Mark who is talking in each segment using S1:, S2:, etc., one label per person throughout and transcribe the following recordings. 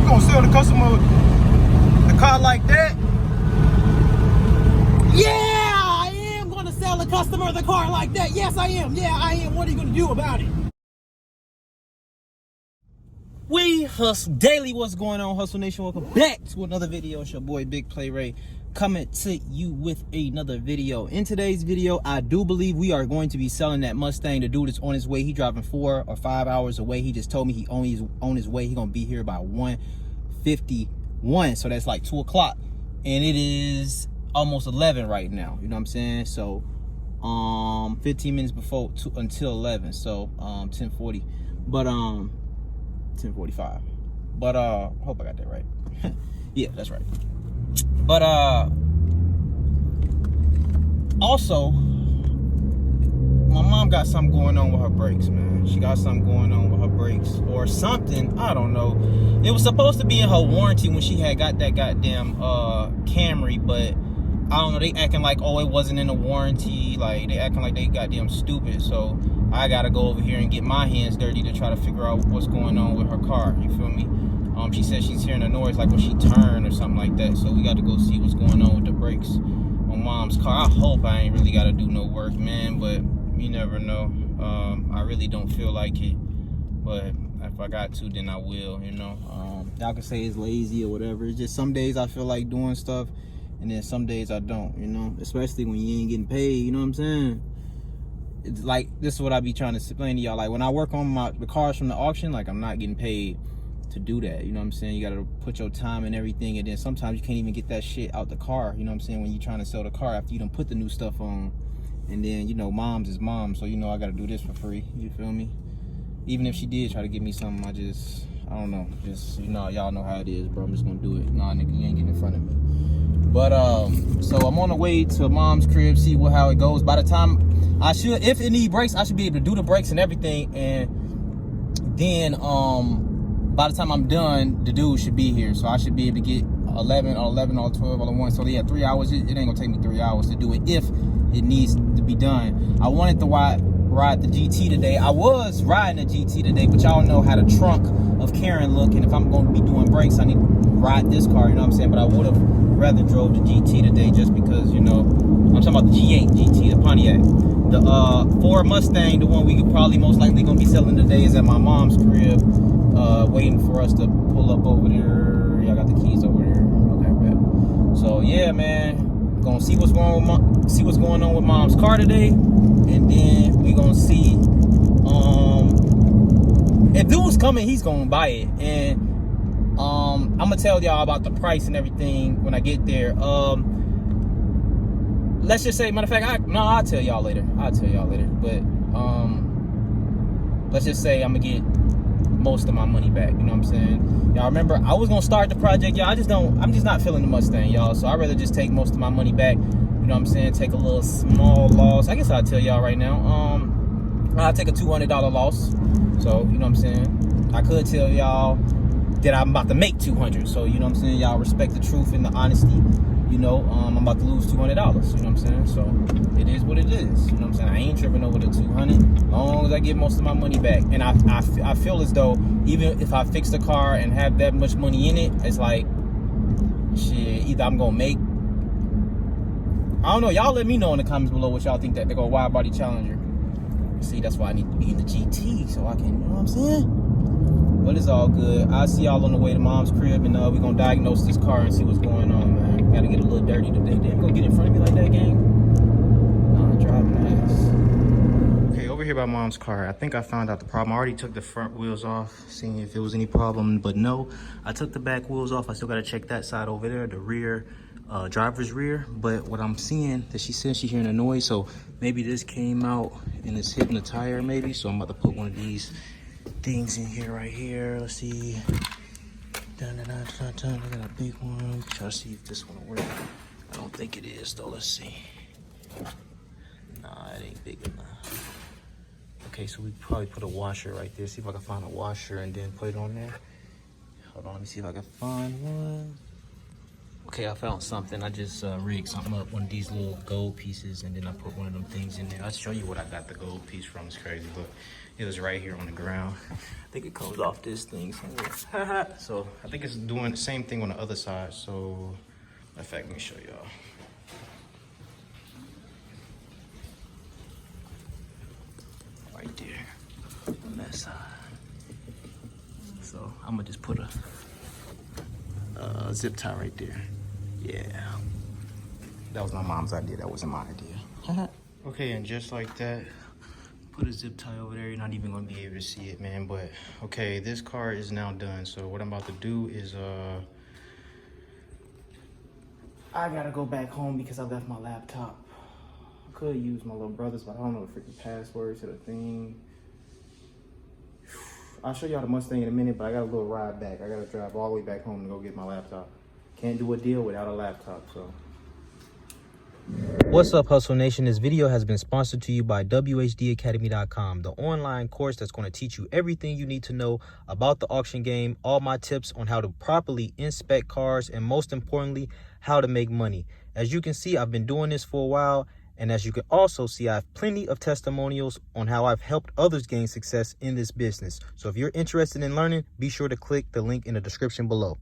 S1: You gonna sell the customer the car like that?
S2: Yeah, I am gonna sell the customer the car like that. Yes, I am. Yeah, I am. What are you gonna do about it? We Hustle Daily. What's going on, Hustle Nation? Welcome back to another video. It's your boy Big Play Ray coming to you with another video. In today's video, I do believe we are going to be selling that Mustang. The dude is on his way. He driving 4 or 5 hours away. He just told me he only is on his way. He gonna be here by 1:51. So that's like 2 o'clock, and it is almost 11 right now. You know what I'm saying? So 15 minutes before until 11. So 10:40. But 10:45. But hope I got that right. Yeah, that's right. But also, my mom got something going on with her brakes, man. She got something going on with her brakes or something. I don't know. It was supposed to be in her warranty when she had got that goddamn Camry, but I don't know. They acting like, oh, it wasn't in the warranty. Like, they acting like they goddamn stupid. So I gotta go over here and get my hands dirty to try to figure out what's going on with her car. You feel me? She said she's hearing a noise like when she turned or something like that. So we got to go see what's going on with the brakes on mom's car. I hope I ain't really got to do no work, man. But you never know. I really don't feel like it. But if I got to, then I will, you know. Y'all can say it's lazy or whatever. It's just some days I feel like doing stuff, and then some days I don't, you know. Especially when you ain't getting paid, you know what I'm saying? It's like, this is what I be trying to explain to y'all. Like, when I work on the cars from the auction, like, I'm not getting paid to do that, you know what I'm saying? You gotta put your time and everything, and then sometimes you can't even get that shit out the car, you know what I'm saying, when you're trying to sell the car after you done put the new stuff on. And then, you know, mom's is mom, so you know I gotta do this for free, you feel me? Even if she did try to give me something, I don't know, just, you know, y'all know how it is, bro. I'm just gonna do it. Nah, nigga, you ain't getting in front of me. But so I'm on the way to mom's crib, see how it goes. By the time if it need brakes, I should be able to do the brakes and everything, and then by the time I'm done, the dude should be here. So I should be able to get 11 or 12 or 1. So yeah, 3 hours. It ain't gonna take me 3 hours to do it if it needs to be done. I wanted to ride the GT today. I was riding the GT today, but y'all know how the trunk of Karen look. And if I'm gonna be doing brakes, I need to ride this car, you know what I'm saying? But I would have rather drove the GT today just because, you know, I'm talking about the G8 GT, the Pontiac. The Ford Mustang, the one we could probably most likely gonna be selling today, is at my mom's crib. Waiting for us to pull up over there. Yeah, I got the keys over there. Okay, bet. So yeah, man, gonna see what's going on with mom's car today, and then we gonna see if dude's coming, he's gonna buy it, and I'm gonna tell y'all about the price and everything when I get there. Let's just say, matter of fact, I'll tell y'all later. But let's just say I'm gonna get most of my money back, you know what I'm saying? Y'all remember, I was gonna start the project, y'all. I'm just not feeling the Mustang, y'all. So I'd rather just take most of my money back, you know what I'm saying? Take a little small loss. I guess I'll tell y'all right now. I'll take a $200 loss. So, you know what I'm saying? I could tell y'all that I'm about to make 200. So, you know what I'm saying? Y'all respect the truth and the honesty. You know, I'm about to lose $200, you know what I'm saying? So it is what it is, you know what I'm saying? I ain't tripping over the 200 as long as I get most of my money back. And I feel as though even if I fix the car and have that much money in it, it's like, shit, either I'm gonna make, I don't know, y'all let me know in the comments below what y'all think that they're gonna wide body Challenger. See, that's why I need to be in the GT so I can, you know what I'm saying? But it's all good. I'll see y'all on the way to mom's crib, and we're gonna diagnose this car and see what's going on, man. Gotta get a little dirty today. Damn, gonna get in front of me like that, gang? Nah, driving ass. Okay, over here by mom's car, I think I found out the problem. I already took the front wheels off, seeing if there was any problem, but no. I took the back wheels off. I still gotta check that side over there, the rear, driver's rear. But what I'm seeing, that she said she's hearing a noise, so maybe this came out and it's hitting the tire, maybe. So I'm about to put one of these things in here right here. Let's see. Dun, dun, dun, dun, dun. I got a big one. Try to see if this one will work. I don't think it is though. Let's see. Nah, it ain't big enough. Okay, so we probably put a washer right there. See if I can find a washer and then put it on there. Hold on, let me see if I can find one. Okay, I found something. I just rigged something up, one of these little gold pieces, and then I put one of them things in there. I'll show you what I got the gold piece from. It's crazy. Look, it was right here on the ground. I think it comes off this thing somewhere. So I think it's doing the same thing on the other side. So, in fact, let me show y'all. Right there on that side. So I'm gonna just put a zip tie right there. Yeah, that was my mom's idea. That wasn't my idea. Okay, and just like that, put a zip tie over there. You're not even gonna be able to see it, man. But okay, this car is now done. So what I'm about to do is I gotta go back home because I left my laptop. I could use my little brother's, but I don't know the freaking password to the thing. I'll show y'all the Mustang in a minute, but I got a little ride back. I gotta drive all the way back home to go get my laptop. Can't do a deal without a laptop, so. What's up, Hustle Nation? This video has been sponsored to you by whdacademy.com, the online course that's going to teach you everything you need to know about the auction game, all my tips on how to properly inspect cars, and most importantly, how to make money. As you can see, I've been doing this for a while, and as you can also see, I have plenty of testimonials on how I've helped others gain success in this business. So if you're interested in learning, be sure to click the link in the description below.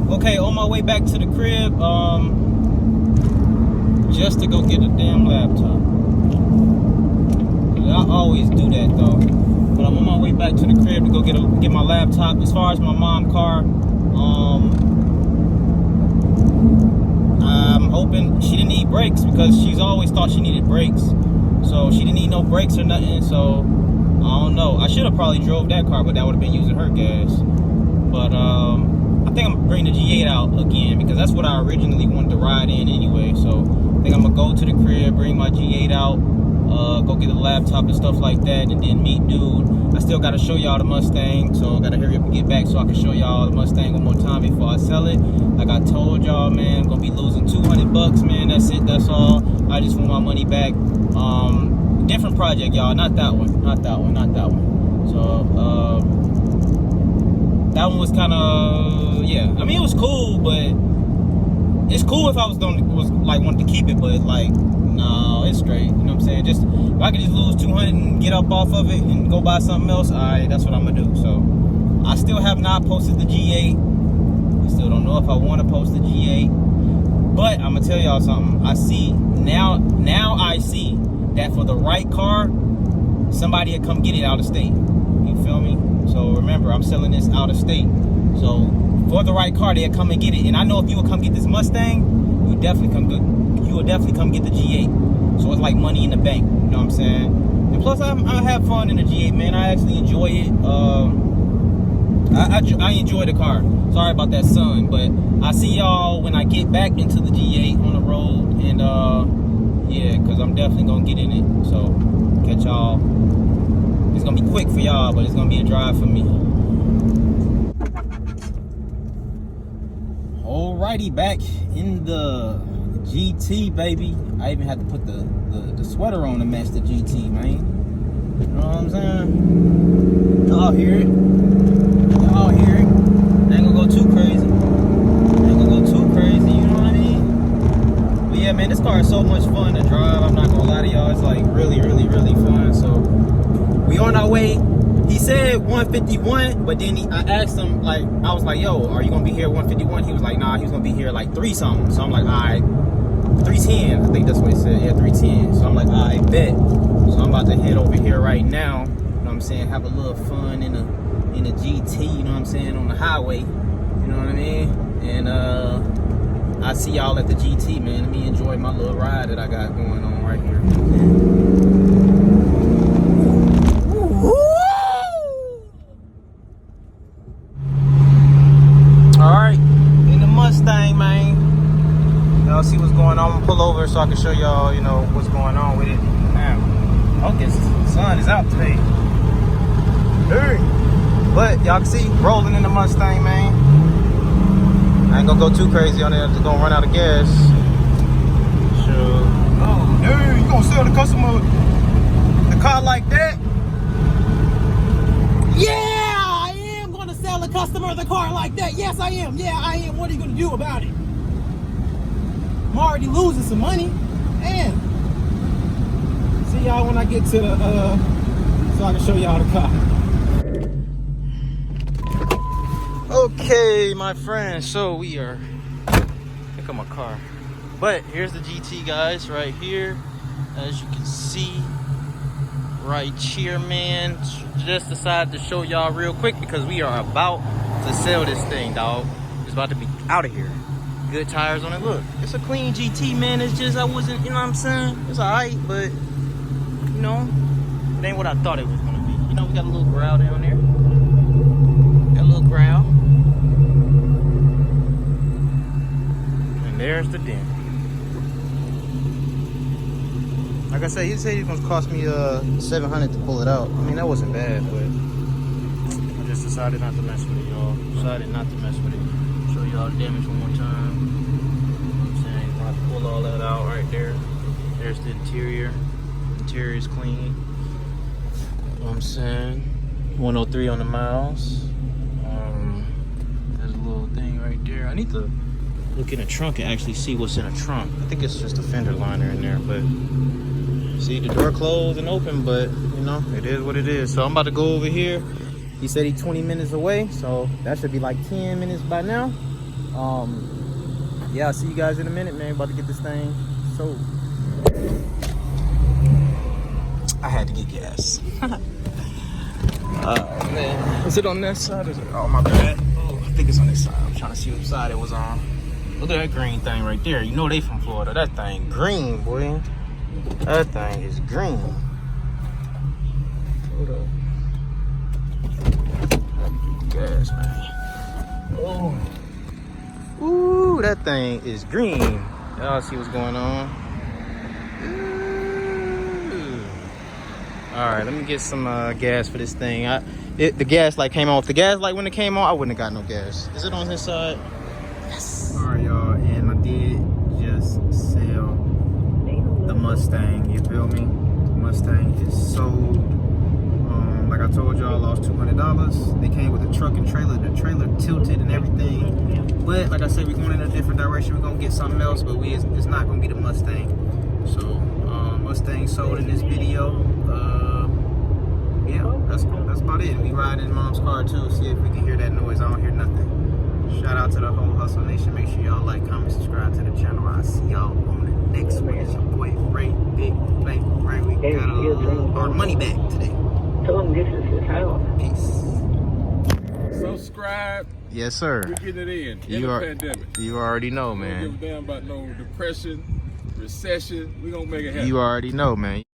S2: Okay, on my way back to the crib, just to go get a damn laptop. I always do that though. But I'm on my way back to the crib to go get my laptop. As far as my mom's car, I'm hoping she didn't need brakes because she's always thought she needed brakes. So she didn't need no brakes or nothing. So I don't know. I should have probably drove that car, but that would have been using her gas. But I think I'm gonna bring the G8 out again because that's what I originally wanted to ride in anyway. So I think I'm gonna go to the crib, bring my G8 out, go get a laptop and stuff like that, and then meet dude. I still gotta show y'all the Mustang, so I gotta hurry up and get back so I can show y'all the Mustang one more time before I sell it. Like I told y'all, man, I'm gonna be losing 200 bucks, man. That's it, that's all. I just want my money back. Different project, y'all, not that one, not that one, not that one. So, that one was kind of, yeah. I mean, it was cool, but it's cool if I wanted to keep it, but like, no, it's straight. You know what I'm saying? Just if I could just lose 200 and get up off of it and go buy something else, all right, that's what I'm gonna do. So I still have not posted the G8. I still don't know if I want to post the G8, but I'm gonna tell y'all something. I see now I see that for the right car, somebody will come get it out of state. You feel me? So remember, I'm selling this out of state. So for the right car, they'll come and get it. And I know if you would come get this Mustang, you would definitely come get the G8. So it's like money in the bank. You know what I'm saying? And plus, I have fun in the G8, man. I actually enjoy it. I enjoy the car. Sorry about that sun, but I see y'all when I get back into the G8 on the road. And yeah, because I'm definitely gonna get in it. So catch y'all. It's gonna be quick for y'all, but it's gonna be a drive for me. Alrighty, back in the GT, baby. I even had to put the sweater on to match the GT, man. You know what I'm saying? Y'all hear it. Y'all hear it. I ain't gonna go too crazy. You know what I mean? But yeah, man, this car is so much fun to drive. I'm not gonna lie to y'all. It's like really, really, really fun. So we on our way. He said 151, but then I asked him, like, I was like, yo, are you gonna be here at 151? He was like, nah, he was gonna be here like 3 something. So I'm like, all right, 310. I think that's what he said. Yeah, 310. So I'm like, all right, bet. So I'm about to head over here right now. You know what I'm saying? Have a little fun in a GT. You know what I'm saying? On the highway. You know what I mean? And I see y'all at the GT, man. Let me enjoy my little ride that I got going on right here. Alright, in the Mustang, man. Y'all see what's going on. I'm gonna pull over so I can show y'all, you know, what's going on with it. Man, I guess the sun is out today. But y'all can see, rolling in the Mustang, man. I ain't gonna go too crazy on it. I'm just gonna run out of gas. Sure.
S1: Oh, dude, you gonna sell the customer the car like that?
S3: Yeah! Sell the customer the car like that. Yes, I am. Yeah, I am. What are you going to do about it?
S2: I'm already losing some money. And see y'all when I get to the so I can show y'all the car. Okay, my friends, so we are, pick up my car. But here's the GT, guys, right here. As you can see, right here, man. Just decided to show y'all real quick because we are about to sell this thing, dog. It's about to be out of here. Good tires on it. Look, it's a clean GT, man. It's just, I wasn't, you know what I'm saying? It's alright, but, you know, it ain't what I thought it was gonna be. You know, we got a little growl down there. Got a little growl. And there's the dent. Like I said, he said it was gonna cost me $700 to pull it out. I mean, that wasn't bad, but I just decided not to mess with it, y'all. Decided not to mess with it. Show y'all the damage one more time. You know what I'm saying? I have to pull all that out right there. There's the interior. Interior is clean. You know what I'm saying? 103 on the miles. There's a little thing right there. I need to look in the trunk and actually see what's in the trunk. I think it's just a fender liner in there, but see the door closed and open, but you know, it is what it is. So I'm about to go over here. He said he's 20 minutes away, so that should be like 10 minutes by now. Yeah, I'll see you guys in a minute, man. About to get this thing sold. I had to get gas. Man, is it on this side? Is it? Oh, my bad. Oh, I think it's on this side. I'm trying to see what side it was on. Look at that green thing right there. You know they from Florida. That thing green, boy. That thing is green. Hold up. Gas, man. Oh. Ooh, that thing is green. Y'all see what's going on? Ooh. All right, let me get some gas for this thing. The gas light came on. If the gas light when it came on, I wouldn't have got no gas. Is it on his side? Yes. All right, y'all, and I did just sell the Mustang. You feel me? The Mustang is sold. Like I told y'all, I lost $200. They came with a truck and trailer. The trailer tilted and everything. But like I said, we're going in a different direction. We're gonna get something else, but it's not gonna be the Mustang. So Mustang sold in this video. Yeah, that's about it. We riding in Mom's car too. See if we can hear that noise. I don't hear nothing. Shout out to the whole Hustle Nation. Make sure y'all like, comment, subscribe to the channel. I'll see y'all on the next one. It's your boy Ray, Big Blake. Right, we got our money back today.
S3: Tell him this is his house.
S2: Peace.
S4: Subscribe.
S2: Yes, sir.
S4: We're getting it in
S2: You
S4: the
S2: are,
S4: pandemic.
S2: you already know,
S4: We don't
S2: man.
S4: give a damn about no depression, recession. We gonna make it happen.
S2: You already know, man.